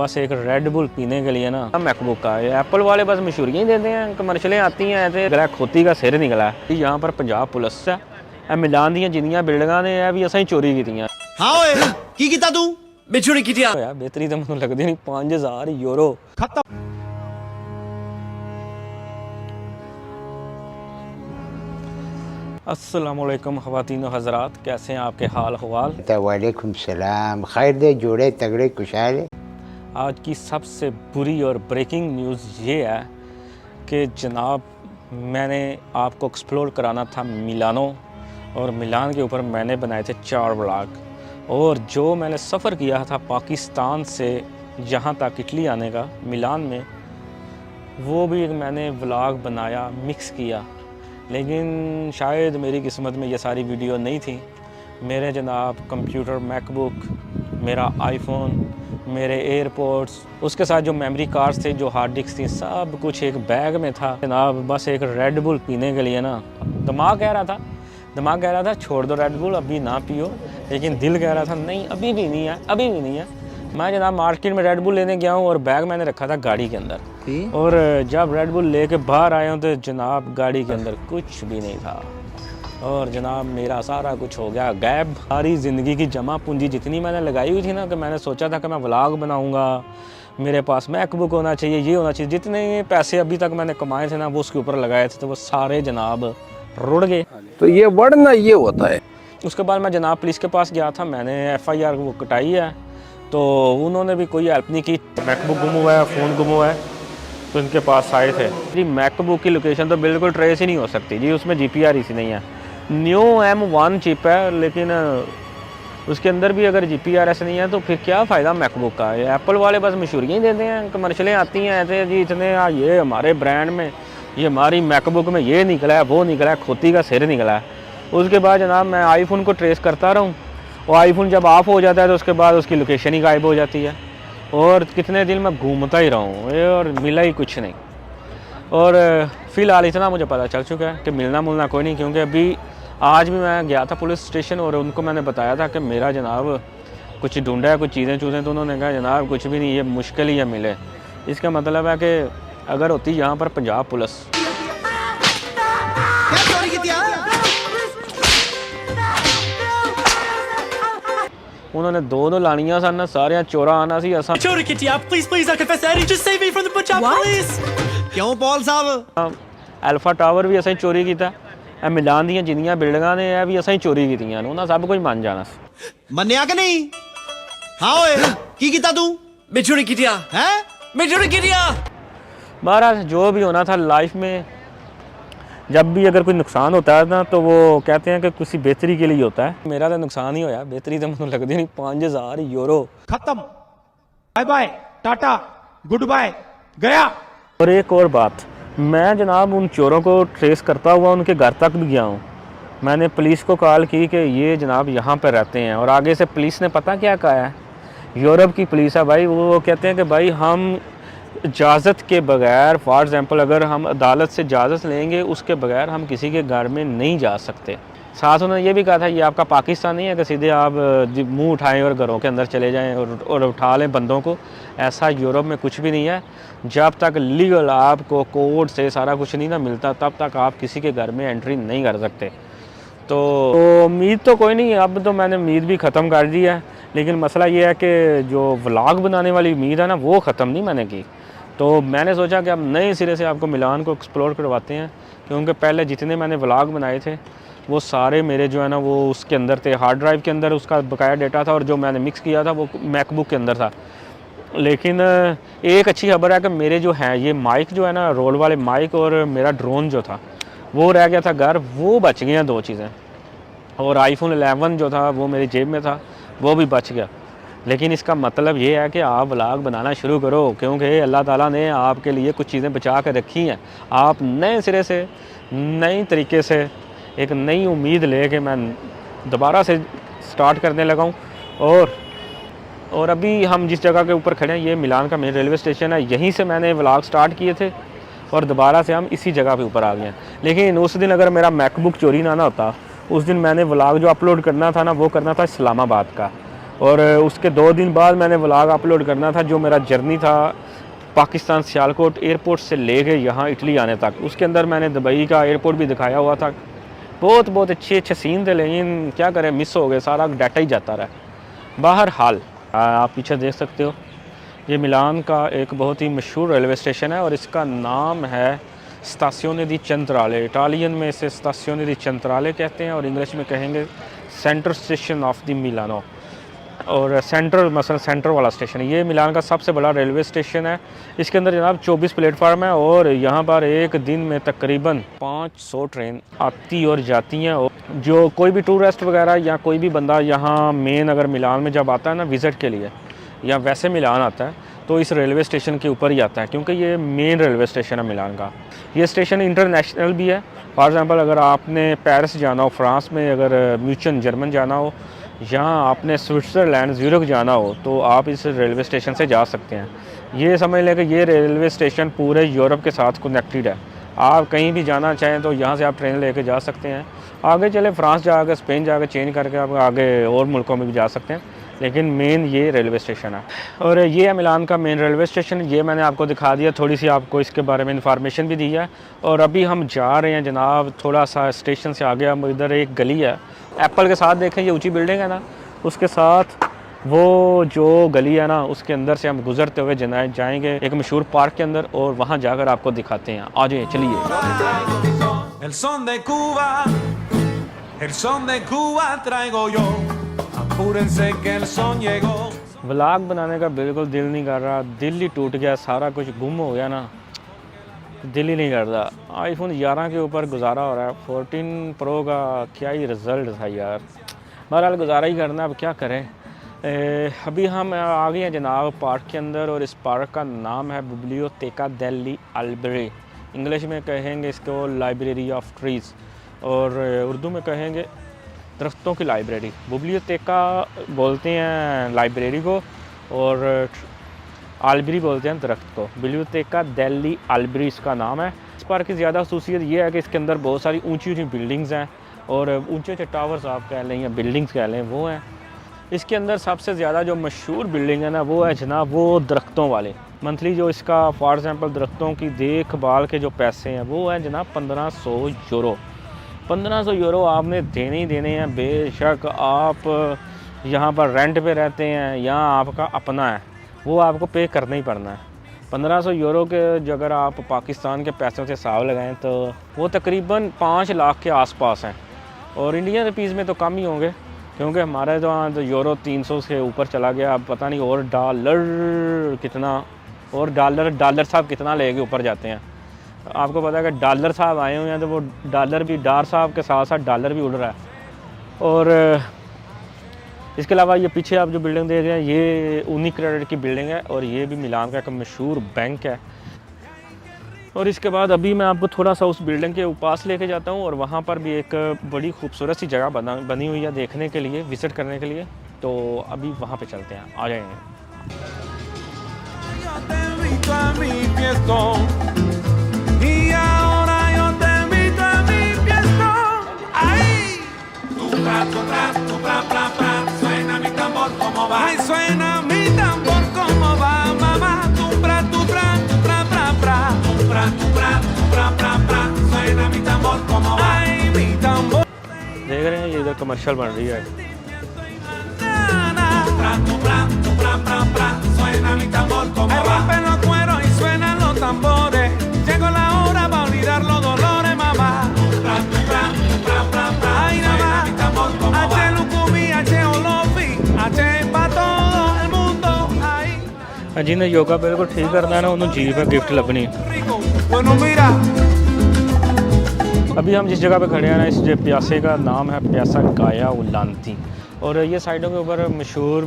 बस एक red bull पीने के लिए ना मैकबुक का एप्पल वाले बस मशहूरियाँ ही देते हैं, कमर्शलें आती हैं ऐसे गला खोती का सिर निकला है। यहाँ पर पंजाब पुलिस है मिलान दी जिन्नियां बिल्डिंगां ने है भी असां ही चोरी कीतियां। हाँ ओए की कीता तू मैं चोरी की होया बेहतरी तो मैनूं लगदी नहीं 5000 यूरो खत्म। अस्सलामुअलैकुम ख़वातीन व हज़रात, कैसे हैं आपके हाल अहवाल। वालेकुम सलाम, खैर दे जोड़े तगड़े खुशहाल है। आज की सबसे बुरी और ब्रेकिंग न्यूज़ ये है कि जनाब मैंने आपको एक्सप्लोर कराना था मिलानो, और मिलान के ऊपर मैंने बनाए थे 4 व्लॉग। और जो मैंने सफ़र किया था पाकिस्तान से यहाँ तक इटली आने का मिलान में, वो भी एक मैंने व्लॉग बनाया, मिक्स किया। लेकिन शायद मेरी किस्मत में ये सारी वीडियो नहीं थी। मेरे जनाब कंप्यूटर, मैकबुक, मेरा आईफोन, मेरे एयरपोर्ट्स, उसके साथ जो मेमोरी कार्ड्स थे, जो हार्ड डिस्क थी, सब कुछ एक बैग में था जनाब। बस एक रेड बुल पीने के लिए ना दिमाग कह रहा था छोड़ दो रेड बुल, अभी ना पियो। लेकिन दिल कह रहा था नहीं, अभी भी नहीं है। मैं जनाब मार्केट में रेड बुल लेने गया हूँ और बैग मैंने रखा था गाड़ी के अंदर। और जब रेड बुल लेके बाहर आया हूँ तो जनाब गाड़ी के अंदर कुछ भी नहीं था। और जनाब मेरा सारा कुछ हो गया गैब। सारी ज़िंदगी की जमा पूंजी जितनी मैंने लगाई हुई थी ना, कि मैंने सोचा था कि मैं व्लॉग बनाऊंगा, मेरे पास मैकबुक होना चाहिए, ये होना चाहिए, जितने पैसे अभी तक मैंने कमाए थे ना वो उसके ऊपर लगाए थे, तो वो सारे जनाब रुड़ गए। तो ये बढ़ना ये होता है। उसके बाद मैं जनाब पुलिस के पास गया था, मैंने FIR वो कटाई है, तो उन्होंने भी कोई हेल्प नहीं की। मैकबुक गुम हुआ है, फ़ोन गुम हुआ है, तो इनके पास आए थे जी। मैकबुक की लोकेशन तो बिल्कुल ट्रेस ही नहीं हो सकती जी, उसमें GPR इसी नहीं है। न्यू M1 चिप है, लेकिन उसके अंदर भी अगर GPRS नहीं है तो फिर क्या फ़ायदा मैकबुक का। एप्पल वाले बस मशहूरियाँ ही देते हैं, कमर्शलें आती हैं ऐसे जी, इतने ये हमारे ब्रांड में, ये हमारी मैकबुक में ये निकला है, वो निकला है, खोती का सिर निकला है। उसके बाद जनाब मैं आईफोन को ट्रेस करता रहूँ, और आईफोन जब ऑफ हो जाता है तो उसके बाद उसकी लोकेशन ही गायब हो जाती है। और कितने दिन मैं घूमता ही रहूँ और मिला ही कुछ नहीं। और फ़िलहाल इतना मुझे पता चल चुका है कि मिलना मुलना कोई नहीं, क्योंकि अभी आज भी मैं गया था पुलिस स्टेशन और उनको मैंने बताया था कि मेरा जनाब कुछ ढूंढा है, कुछ चीज़ें, तो उन्होंने कहा जनाब कुछ भी नहीं, ये मुश्किल ही है मिले। इसका मतलब है कि अगर होती यहाँ पर पंजाब पुलिस, क्या चोरी की उन्होंने दो लानियां सन, सारे चोरा आना सी असा चोरी की please I confess Eddie just save me from the Punjab police। क्यों पॉल साहब अल्फा टावर भी असें चोरी किया, मिलान दी जिन्नियां बिल्डिंगां ने है भी असें चोरी कीतियां, उन्हां सब कुछ मान जाना। मन्निया कि नहीं। हाँ ओए की कीता तू मैं चोरी की है मैं चोरी की महाराज जो भी होना था लाइफ में, जब भी अगर कोई नुकसान होता है ना तो वो कहते हैं कि किसी बेहतरी के लिए होता है। मेरा तो नुकसान ही होया, बेहतरी तो मैनूं लगदी नहीं। 5000 यूरो खत्म, bye bye, tata, good bye, गया। और एक और बात, मैं जनाब उन चोरों को ट्रेस करता हुआ उनके घर तक भी गया हूँ। मैंने पुलिस को कॉल की कि ये जनाब यहाँ पर रहते हैं, और आगे से पुलिस ने पता क्या कहा है, यूरोप की पुलिस है भाई, वो कहते हैं कि भाई हम इजाज़त के बगैर, फॉर एग्ज़ाम्पल अगर हम अदालत से इजाज़त लेंगे उसके बगैर हम किसी के घर में नहीं जा सकते। साथ उन्होंने ये भी कहा था ये आपका पाकिस्तान नहीं है कि सीधे आप मुंह उठाएं और घरों के अंदर चले जाएं और उठा लें बंदों को। ऐसा यूरोप में कुछ भी नहीं है। जब तक लीगल आपको कोर्ट से सारा कुछ नहीं ना मिलता, तब तक आप किसी के घर में एंट्री नहीं कर सकते। तो उम्मीद तो कोई नहीं, अब तो मैंने उम्मीद भी ख़त्म कर दी है। लेकिन मसला ये है कि जो व्लॉग बनाने वाली उम्मीद है ना, वो ख़त्म नहीं मैंने की। तो मैंने सोचा कि अब नए सिरे से आपको मिलान को एक्सप्लोर करवाते हैं, क्योंकि पहले जितने मैंने व्लॉग बनाए थे वो सारे मेरे जो है ना वो उसके अंदर थे, हार्ड ड्राइव के अंदर उसका बकाया डेटा था, और जो मैंने मिक्स किया था वो मैकबुक के अंदर था। लेकिन एक अच्छी खबर है कि मेरे जो हैं ये माइक जो है ना, रोल वाले माइक, और मेरा ड्रोन जो था वो रह गया था घर, वो बच गए हैं 2 चीज़ें। और iPhone 11 जो था वो मेरी जेब में था, वो भी बच गया। लेकिन इसका मतलब ये है कि आप व्लॉग बनाना शुरू करो, क्योंकि अल्लाह ताला ने आपके लिए कुछ चीज़ें बचा कर रखी हैं। आप नए सिरे से, नई तरीके से, एक नई उम्मीद ले के मैं दोबारा से स्टार्ट करने लगा हूँ। और अभी हम जिस जगह के ऊपर खड़े हैं ये मिलान का मेन रेलवे स्टेशन है, यहीं से मैंने व्लॉग स्टार्ट किए थे और दोबारा से हम इसी जगह पे ऊपर आ गए हैं। लेकिन उस दिन अगर मेरा मैकबुक चोरी ना होता, उस दिन मैंने व्लॉग जो अपलोड करना था ना वो करना था इस्लामाबाद का। और उसके 2 दिन बाद मैंने व्लॉग अपलोड करना था जो मेरा जर्नी था पाकिस्तान सियालकोट एयरपोर्ट से ले गए यहाँ इटली आने तक। उसके अंदर मैंने दुबई का एयरपोर्ट भी दिखाया हुआ था। बहुत अच्छे सीन थे, लेकिन क्या करें मिस हो गए, सारा डाटा ही जाता रहा। बाहर हाल आप पीछे देख सकते हो, ये मिलान का एक बहुत ही मशहूर रेलवे स्टेशन है और इसका नाम है स्टासियोने दी सेंट्रले। इटालियन में इसे स्टासियोने दी सेंट्रले कहते हैं और इंग्लिश में कहेंगे centre station of the Milano. और सेंट्रल मसलन सेंटर वाला स्टेशन, ये मिलान का सबसे बड़ा रेलवे स्टेशन है। इसके अंदर जनाब 24 प्लेटफार्म है और यहाँ पर एक दिन में तकरीबन 500 ट्रेन आती और जाती हैं। और जो कोई भी टूरिस्ट वगैरह या कोई भी बंदा यहाँ मेन अगर मिलान में जब आता है ना विज़िट के लिए या वैसे मिलान आता है तो इस रेलवे स्टेशन के ऊपर ही आता है, क्योंकि ये मेन रेलवे स्टेशन है मिलान का। ये स्टेशन इंटरनेशनल भी है। फॉर एग्ज़ाम्पल अगर आपने पेरिस जाना हो, फ्रांस में अगर म्यूचन जर्मन जाना हो, यहाँ आपने स्विट्ज़रलैंड ज़्यूरिख जाना हो तो आप इस रेलवे स्टेशन से जा सकते हैं। ये समझ लें कि ये रेलवे स्टेशन पूरे यूरोप के साथ कनेक्टेड है। आप कहीं भी जाना चाहें तो यहाँ से आप ट्रेन लेके जा सकते हैं। आगे चले फ्रांस जाकर स्पेन जाकर चेंज करके आप आगे और मुल्कों में भी जा सकते हैं, लेकिन मेन ये रेलवे स्टेशन है। और ये है मिलान का मेन रेलवे स्टेशन। ये मैंने आपको दिखा दिया, थोड़ी सी आपको इसके बारे में इंफॉर्मेशन भी दी है। और अभी हम जा रहे हैं जनाब थोड़ा सा स्टेशन से आगे, हम इधर एक गली है एप्पल के साथ, देखें ये ऊंची बिल्डिंग है ना, उसके साथ वो जो गली है ना उसके अंदर से हम गुजरते हुए जाएंगे एक मशहूर पार्क के अंदर और वहाँ जाकर आपको दिखाते हैं। आ जाइए चलिए। El son de Cuba, el son de Cuba traigo yo. Apúrense que el son llegó. Vlog बनाने का बिल्कुल दिल नहीं कर रहा, दिल ही टूट गया, सारा कुछ गुम हो गया ना, दिल ही नहीं कर रहा। आईफोन 11 के ऊपर गुजारा हो रहा है, 14 प्रो का क्या ही रिज़ल्ट था यार। बहरहाल गुजारा ही करना, अब क्या करें। अभी हम आ गए हैं जनाब पार्क के अंदर और इस पार्क का नाम है बिब्लियोतेका डेली अल्बरी। इंग्लिश में कहेंगे इसको लाइब्रेरी ऑफ ट्रीज़ और उर्दू में कहेंगे दरख्तों की लाइब्रेरी। बिब्लियोतेका बोलते हैं लाइब्रेरी को और आलबरी बोलते हैं दरख्त को। बिब्लियोतेका डेली अल्बरी इसका नाम है। इस पार्क की ज़्यादा खसूसियत ये है कि इसके अंदर बहुत सारी ऊंची ऊंची बिल्डिंग्स हैं और ऊंचे ऊंचे टावर्स आप कह लें या बिल्डिंग्स कह लें वो हैं। इसके अंदर सबसे ज़्यादा जो मशहूर बिल्डिंग है ना वो है जनाब वो दरख्तों वाले। मंथली जो इसका फॉर एग्ज़ाम्पल दरख्तों की देखभाल के जो पैसे हैं वो हैं जनाब 1500 यूरो। 1500 यूरो आपने देने ही देने हैं, बेशक आप यहाँ पर रेंट पे रहते हैं या आपका अपना है, वो आपको पे करना ही पड़ना है। 1500 यूरो के जो अगर आप पाकिस्तान के पैसों से हिसाब लगाएं तो वो तकरीबन 5 लाख के आसपास हैं और इंडियन रुपीज़ में तो कम ही होंगे, क्योंकि हमारे तो यहाँ तो यूरो 300 से ऊपर चला गया। अब पता नहीं और डॉलर कितना, और डॉलर साहब कितना लेके ऊपर जाते हैं। आपको पता है कि डॉलर साहब आए हुए हैं तो वो डॉलर भी डार साहब के साथ साथ डॉलर भी उड़ रहा है। और इसके अलावा ये पीछे आप जो बिल्डिंग देख रहे हैं ये यूनिक्रेडिट की बिल्डिंग है और ये भी मिलान का एक मशहूर बैंक है। और इसके बाद अभी मैं आपको थोड़ा सा उस बिल्डिंग के पास लेके जाता हूँ और वहाँ पर भी एक बड़ी खूबसूरत सी जगह बनी हुई है देखने के लिए, विज़िट करने के लिए। तो अभी वहाँ पे चलते हैं, आ जाएंगे। Yo te invito a mi fiestón y ahora yo te invito a mi fiestón. Ay, tu pra, pra, pra, suena mi tambor como va. Ay, suena mi tambor como va, mamá. Tu pra, pra, pra, pra, tu pra, pra, pra, suena mi tambor como va. Ay, mi tambor. देख रहे हैं ये इधर commercial बन रही है। Suena mi tambor como va. Rompen los cueros y suenan los tambores. Llegó la hora para olvidar los dolores, mamá. Ay, nada más. H Lucumi, H Olofi, H pa todo el mundo. Ay. जिन्हें योगा बिल्कुल ठीक करना है ना उन्होंने जी पे gift लभनी। Bueno, mira. अभी हम जिस जगह पे खड़े हैं ना इस प्यासे का नाम है प्यासा गाया उलांती और ये साइडों के ऊपर मशहूर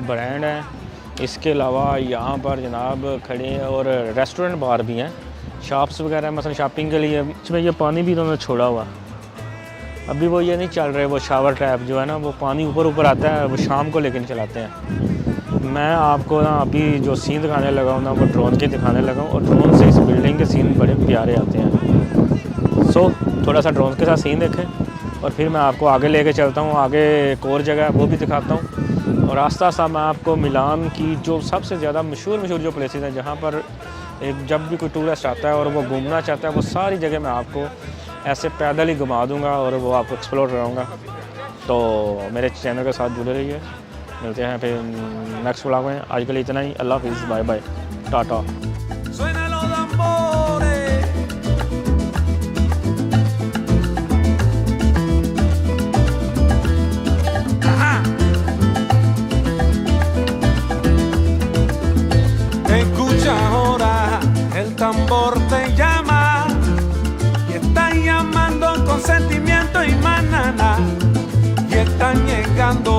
ब्रांड है। इसके अलावा यहाँ पर जनाब खड़े हैं और रेस्टोरेंट बार भी हैं, शॉप्स वगैरह मसलन शॉपिंग के लिए। इसमें ये पानी भी इन्होंने छोड़ा हुआ, अभी वो ये नहीं चल रहे, वो शावर टैप जो है ना वो पानी ऊपर आता है, वो शाम को लेकिन चलाते हैं। मैं आपको ना अभी जो सीन दिखाने लगा हूँ ना वो ड्रोन के दिखाने लगा हूँ और ड्रोन से इस बिल्डिंग के सीन बड़े प्यारे आते हैं। सो थोड़ा सा ड्रोन के साथ सीन देखें और फिर मैं आपको आगे लेके चलता हूँ, आगे एक और जगह है वो भी दिखाता हूँ और आस्ता आस्ता मैं आपको मिलान की जो सबसे ज़्यादा मशहूर जो प्लेसेस हैं, जहाँ पर एक जब भी कोई टूरिस्ट आता है और वो घूमना चाहता है, वो सारी जगह मैं आपको ऐसे पैदल ही घुमा दूँगा और वो आपको एक्सप्लोर कराऊँगा। तो मेरे चैनल के साथ जुड़े रहिए, मिलते हैं फिर नेक्स्ट व्लॉग में। आज के लिए इतना ही, अल्लाह हाफिज़, bye bye, tata. Suenan los tambores. Ajá. Escucha ahora, el tambor te llama y está llamando con sentimiento y manana y están llegando